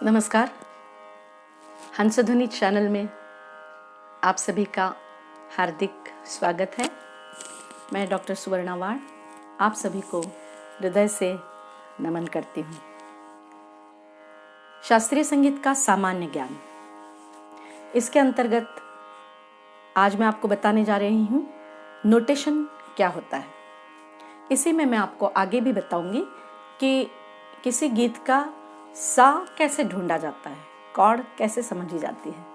नमस्कार। हंसध्वनि चैनल में आप सभी का हार्दिक स्वागत है। मैं डॉक्टर सुवर्णा वाण आप सभी को हृदय से नमन करती हूँ। शास्त्रीय संगीत का सामान्य ज्ञान, इसके अंतर्गत आज मैं आपको बताने जा रही हूँ नोटेशन क्या होता है। इसी में मैं आपको आगे भी बताऊंगी कि किसी गीत का सा कैसे ढूंढा जाता है, कॉर्ड कैसे समझी जाती है।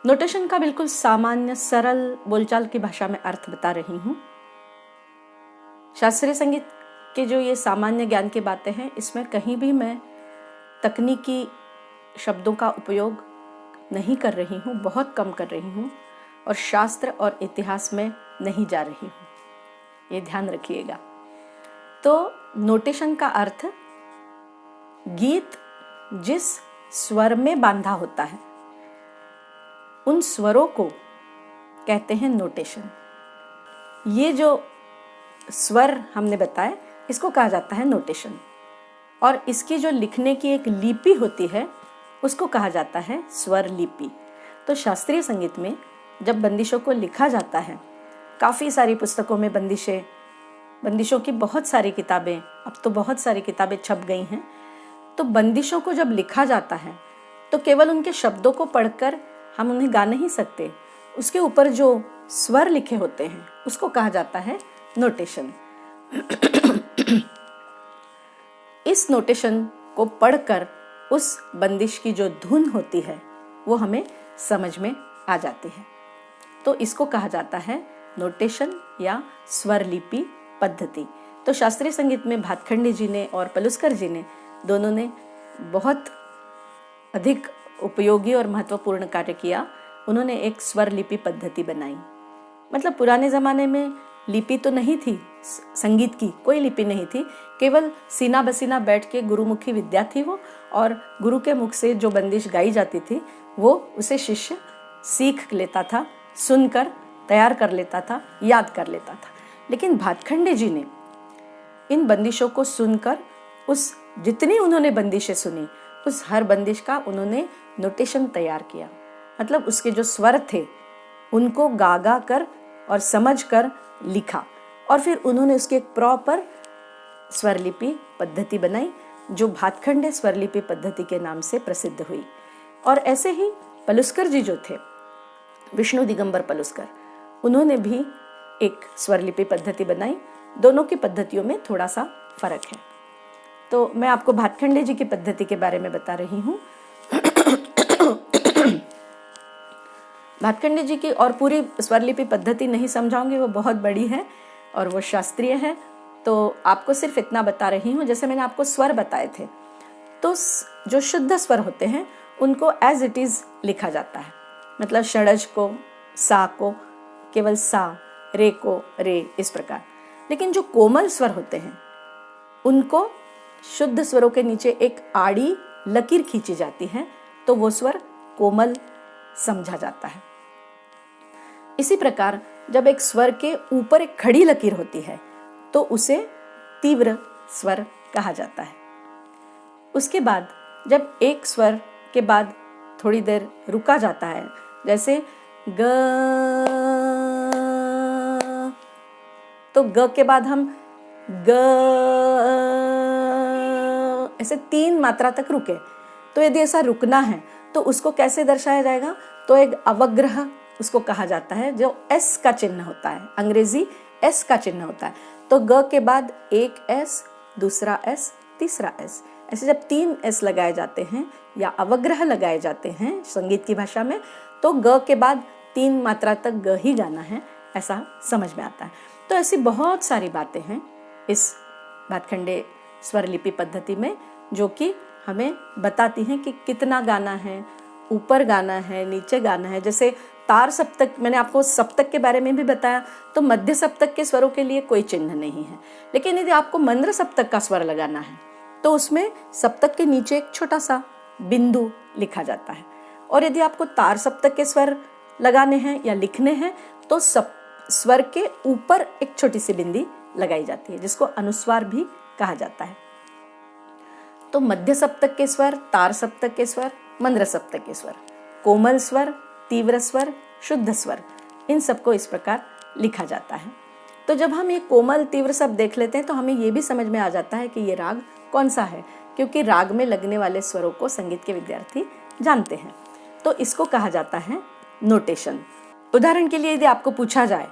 नोटेशन का बिल्कुल सामान्य सरल बोलचाल की भाषा में अर्थ बता रही हूँ। शास्त्रीय संगीत के जो ये सामान्य ज्ञान की बातें हैं, इसमें कहीं भी मैं तकनीकी शब्दों का उपयोग नहीं कर रही हूँ, बहुत कम कर रही हूँ, और शास्त्र और इतिहास में नहीं जा रही हूँ, ये ध्यान रखिएगा। तो नोटेशन का अर्थ गीत जिस स्वर में बांधा होता है, उन स्वरों को कहते हैं नोटेशन। ये जो स्वर हमने बताए, इसको कहा जाता है नोटेशन, और इसकी जो लिखने की एक लिपि होती है, उसको कहा जाता है स्वर लिपि। तो शास्त्रीय संगीत में जब बंदिशों को लिखा जाता है, काफ़ी सारी पुस्तकों में बंदिशों की बहुत सारी किताबें, अब तो बहुत सारी किताबें छप गई हैं। तो बंदिशों को जब लिखा जाता है तो केवल उनके शब्दों को पढ़कर हम उन्हें गा नहीं सकते, उसके ऊपर जो स्वर लिखे होते हैं उसको कहा जाता है नोटेशन। इस नोटेशन को पढ़कर उस बंदिश की जो धुन होती है वो हमें समझ में आ जाती है। तो इसको कहा जाता है नोटेशन या स्वर लिपि पद्धति। तो शास्त्रीय संगीत में भातखंडे जी ने और पलुस्कर जी ने दोनों ने बहुत अधिक उपयोगी और महत्वपूर्ण कार्य किया। उन्होंने एक स्वर लिपि पद्धति बनाई। मतलब पुराने ज़माने में लिपि तो नहीं थी, संगीत की कोई लिपि नहीं थी, केवल सीना बसीना बैठ के गुरुमुखी विद्या थी वो, और गुरु के मुख से जो बंदिश गाई जाती थी वो उसे शिष्य सीख लेता था, सुनकर तैयार कर लेता था, याद कर लेता था। लेकिन भातखंडे जी ने इन बंदिशों को सुनकर उस जितनी उन्होंने बंदिशें सुनी, उस हर बंदिश का उन्होंने नोटेशन तैयार किया। मतलब उसके जो स्वर थे उनको गा गा कर और समझ कर लिखा, और फिर उन्होंने उसकी एक प्रॉपर स्वरलिपि पद्धति बनाई जो भातखंडे स्वरलिपि पद्धति के नाम से प्रसिद्ध हुई। और ऐसे ही पलुस्कर जी जो थे, विष्णु दिगंबर पलुस्कर, उन्होंने भी एक स्वरलिपि पद्धति बनाई। दोनों की पद्धतियों में थोड़ा सा फर्क है। तो मैं आपको भातखंडे जी की पद्धति के बारे में बता रही हूँ। भातखंडे जी की और पूरी स्वरलिपि पद्धति नहीं समझाऊंगी, वो बहुत बड़ी है और वो शास्त्रीय है। तो आपको सिर्फ इतना बता रही हूँ, जैसे मैंने आपको स्वर बताए थे, तो जो शुद्ध स्वर होते हैं उनको एज इट इज़ लिखा जाता है। मतलब षडज को, सा को केवल सा, रे को रे, इस प्रकार। लेकिन जो कोमल स्वर होते हैं उनको शुद्ध स्वरों के नीचे एक आड़ी लकीर खींची जाती है, तो वो स्वर कोमल समझा जाता है। इसी प्रकार जब एक स्वर के ऊपर एक खड़ी लकीर होती है तो उसे तीव्र स्वर कहा जाता है। उसके बाद जब एक स्वर के बाद थोड़ी देर रुका जाता है, जैसे ग, तो ग के बाद हम ग ऐसे 3 मात्रा तक रुके, तो यदि ऐसा रुकना है तो उसको कैसे दर्शाया जाएगा? तो एक अवग्रह उसको कहा जाता है, जो एस का चिन्ह होता है, अंग्रेजी एस का चिन्ह होता है। तो ग के बाद एक एस, दूसरा एस, तीसरा एस, ऐसे जब 3 एस लगाए जाते हैं या अवग्रह लगाए जाते हैं संगीत की भाषा में, तो ग के बाद 3 मात्रा तक ग ही गाना है, ऐसा समझ में आता है। तो ऐसी बहुत सारी बातें हैं इस भातखंडे स्वरलिपि पद्धति में, जो कि हमें बताती हैं कि कितना गाना है, ऊपर गाना है, नीचे गाना है। जैसे तार सप्तक, मैंने आपको सप्तक के बारे में भी बताया, तो मध्य सप्तक के स्वरों के लिए कोई चिन्ह नहीं है। लेकिन यदि आपको मंद्र सप्तक का स्वर लगाना है तो उसमें सप्तक के नीचे एक छोटा सा बिंदु लिखा जाता है। और यदि आपको तार सप्तक के स्वर लगाने हैं या लिखने हैं तो स्वर के ऊपर एक छोटी सी बिंदी लगाई जाती है, जिसको अनुस्वार भी कहा जाता है। तो मध्य सप्तक के स्वर, तार सप्तक के स्वर, मंद्र सप्तक के स्वर, कोमल स्वर, तीव्र स्वर, शुद्ध स्वर, इन सबको इस प्रकार लिखा जाता है। तो जब हम ये कोमल तीव्र शब्द देख लेते हैं तो हमें ये भी समझ में आ जाता है कि ये राग कौन सा है, क्योंकि राग में लगने वाले स्वरों को संगीत के विद्यार्थी जानते हैं। तो इसको कहा जाता है नोटेशन। उदाहरण के लिए यदि आपको पूछा जाए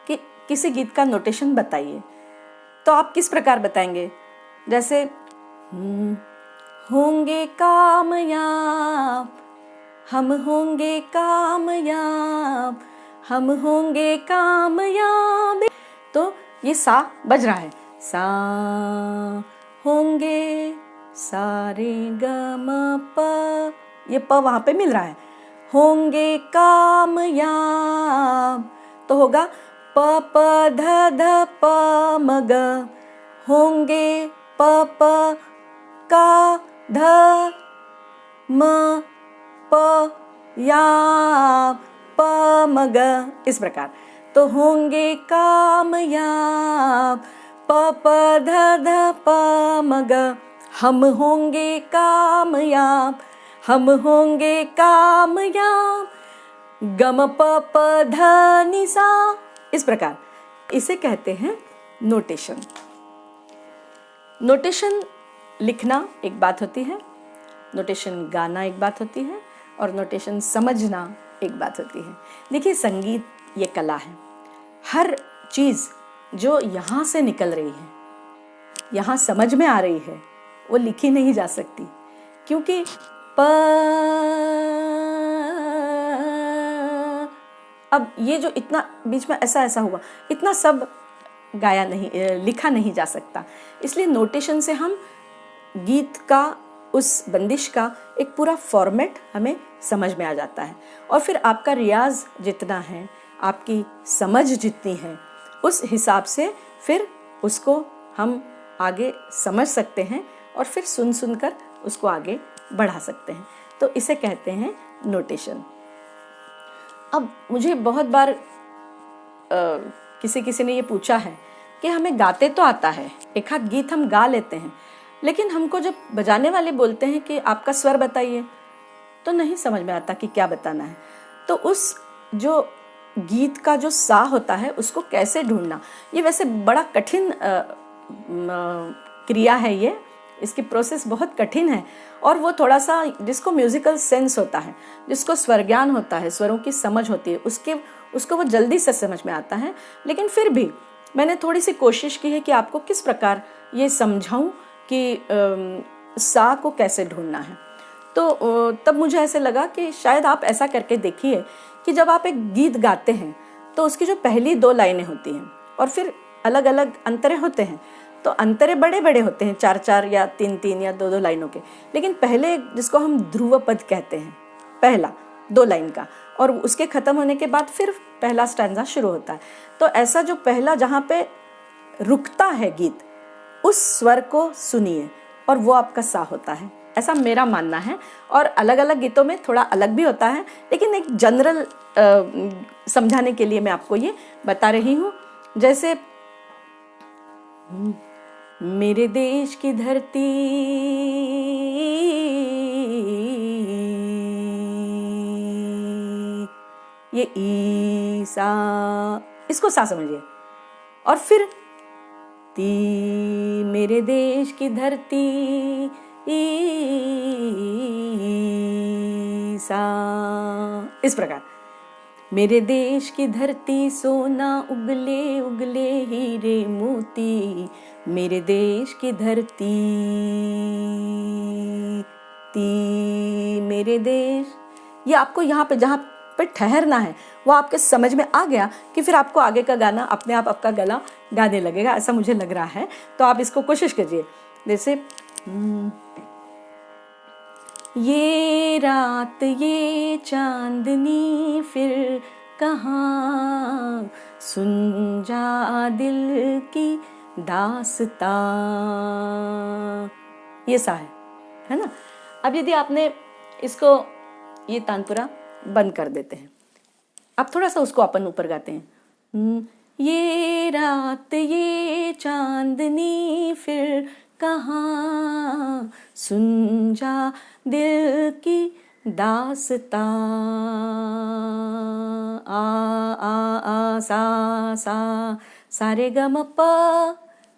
कि किसी गीत का नोटेशन बताइए, तो आप किस प्रकार बताएंगे? जैसे होंगे कामयाब, हम होंगे कामयाब, हम होंगे कामयाब। तो ये सा बज रहा है, सा होंगे, सारे ग म प, ये प वहां पे मिल रहा है। होंगे कामयाब तो होगा प प ध ध प म ग, होंगे प प का ध म प या प म ग, इस प्रकार। तो होंगे कामयाब प प ध ध प म ग, हम होंगे कामयाब, हम होंगे कामयाब, गम प प ध नि सा, इस प्रकार। इसे कहते हैं नोटेशन। नोटेशन लिखना एक बात होती है, नोटेशन गाना एक बात होती है, और नोटेशन समझना एक बात होती है। देखिए, संगीत ये कला है। हर चीज़ जो यहाँ से निकल रही है, यहाँ समझ में आ रही है, वो लिखी नहीं जा सकती, क्योंकि अब ये जो इतना बीच में ऐसा हुआ, इतना सब गाया नहीं, लिखा नहीं जा सकता। इसलिए नोटेशन से हम गीत का, उस बंदिश का एक पूरा फॉर्मेट हमें समझ में आ जाता है। और फिर आपका रियाज जितना है, आपकी समझ जितनी है, उस हिसाब से फिर उसको हम आगे समझ सकते हैं और फिर सुन सुनकर उसको आगे बढ़ा सकते हैं। तो इसे कहते हैं नोटेशन। अब मुझे बहुत बार किसी ने ये पूछा है कि हमें गाते तो आता है, एक आध गीत हम गा लेते हैं, लेकिन हमको जब बजाने वाले बोलते हैं कि आपका स्वर बताइए, तो नहीं समझ में आता कि क्या बताना है। तो उस जो गीत का जो सा होता है, उसको कैसे ढूंढना, ये वैसे बड़ा कठिन क्रिया है। ये इसकी प्रोसेस बहुत कठिन है, और वो थोड़ा सा, जिसको म्यूजिकल सेंस होता है, जिसको स्वर ज्ञान होता है, स्वरों की समझ होती है, उसको वो जल्दी से समझ में आता है। लेकिन फिर भी मैंने थोड़ी सी कोशिश की है कि आपको किस प्रकार ये समझाऊं कि सा को कैसे ढूंढना है। तो तब मुझे ऐसे लगा कि शायद आप ऐसा करके देखिए कि जब आप एक गीत गाते हैं तो उसकी जो पहली 2 लाइनें होती हैं, और फिर अलग अलग अंतरे होते हैं, तो अंतरे बड़े बड़े होते हैं, 4-4 या 3-3 या 2-2 लाइनों के। लेकिन पहले, जिसको हम ध्रुव पद कहते हैं, पहला 2 लाइन का, और उसके खत्म होने के बाद फिर पहला स्टैंजा शुरू होता है। तो ऐसा जो पहला, जहाँ पे रुकता है गीत, उस स्वर को सुनिए, और वो आपका सा होता है, ऐसा मेरा मानना है। और अलग अलग गीतों में थोड़ा अलग भी होता है, लेकिन एक जनरल समझाने के लिए मैं आपको ये बता रही हूँ। जैसे मेरे देश की धरती, ये ईसा, इसको सा समझिए। और फिर ती, मेरे देश की धरती ईसा, इस प्रकार। मेरे देश की धरती सोना उगले उगले हीरे मोती, मेरे देश की धरती ती, मेरे देश। ये आपको यहाँ पे, जहाँ पे ठहरना है, वो आपके समझ में आ गया कि फिर आपको आगे का गाना अपने आप आपका गला गाने लगेगा, ऐसा मुझे लग रहा है। तो आप इसको कोशिश कीजिए। जैसे ये रात ये चांदनी फिर कहाँ, सुन जा दिल की दास्तां, ये सा है ना। अब यदि आपने इसको, ये तानपुरा बंद कर देते हैं, अब थोड़ा सा उसको अपन ऊपर गाते हैं। ये रात ये चांदनी फिर कहाँ, सुन जा दिल की दास्तां, आ आ सा रे ग म प,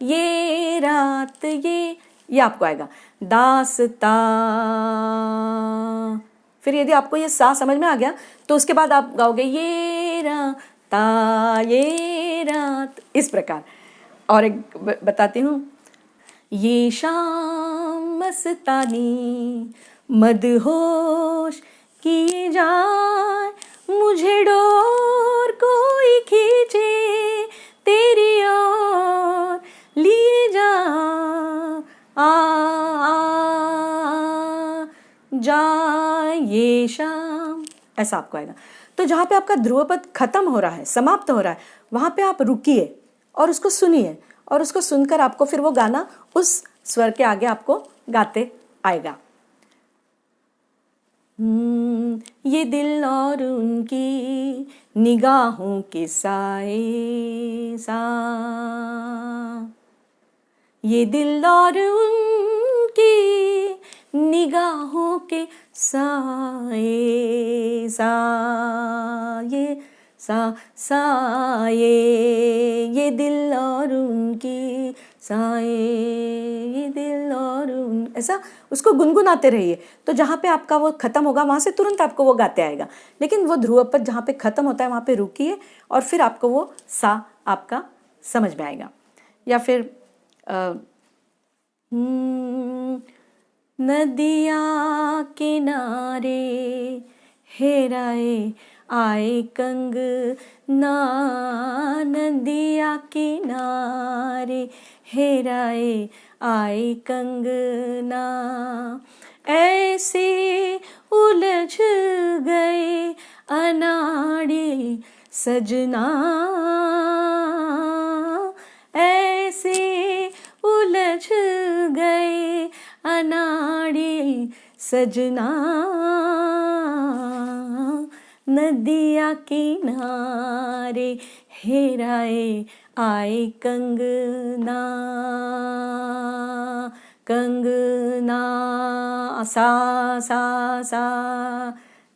ये रात ये आपको आएगा दास्तां। फिर यदि आपको ये सा समझ में आ गया तो उसके बाद आप गाओगे ये रात, इस प्रकार। और एक बताती हूँ, ये शाम मस्तानी मदहोश किए जाए, मुझे डोर कोई खींचे तेरी ओर लिए जा, जाए ये शाम, ऐसा आपको आएगा। तो जहाँ पे आपका ध्रुवपद खत्म हो रहा है, समाप्त हो रहा है, वहाँ पे आप रुकिए और उसको सुनिए, और उसको सुनकर आपको फिर वो गाना उस स्वर के आगे आपको गाते आएगा। ये दिल और उनकी निगाहों के साए सा, ये दिल और उनकी निगाहों के साए सा, ये साए, ये दिल और उनकी साए, ये दिल और उन, ऐसा उसको गुनगुनाते रहिए। तो जहाँ पे आपका वो खत्म होगा वहाँ से तुरंत आपको वो गाते आएगा। लेकिन वो ध्रुवपद जहाँ पे खत्म होता है वहाँ पे रुकिए और फिर आपको वो सा आपका समझ में आएगा। या फिर नदिया किनारे हेराए आए कंगना, नदिया किनारे हेराए आए कंगना, ऐसे उलझ गए अनाड़ी सजना, ऐसे उलझ गए अनाड़ी सजना, नदिया किनारे हेराए आए कंगना, कंगना सा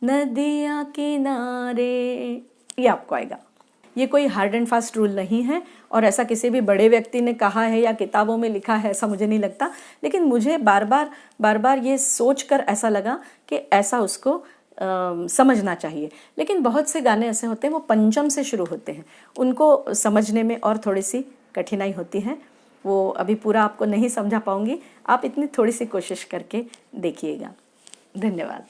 नदिया किनारे, ये आपको आएगा। ये कोई हार्ड एंड फास्ट रूल नहीं है और ऐसा किसी भी बड़े व्यक्ति ने कहा है या किताबों में लिखा है ऐसा मुझे नहीं लगता। लेकिन मुझे बार बार ये सोचकर ऐसा लगा कि ऐसा उसको समझना चाहिए। लेकिन बहुत से गाने ऐसे होते हैं वो पंचम से शुरू होते हैं, उनको समझने में और थोड़ी सी कठिनाई होती है। वो अभी पूरा आपको नहीं समझा पाऊंगी, आप इतनी थोड़ी सी कोशिश करके देखिएगा। धन्यवाद।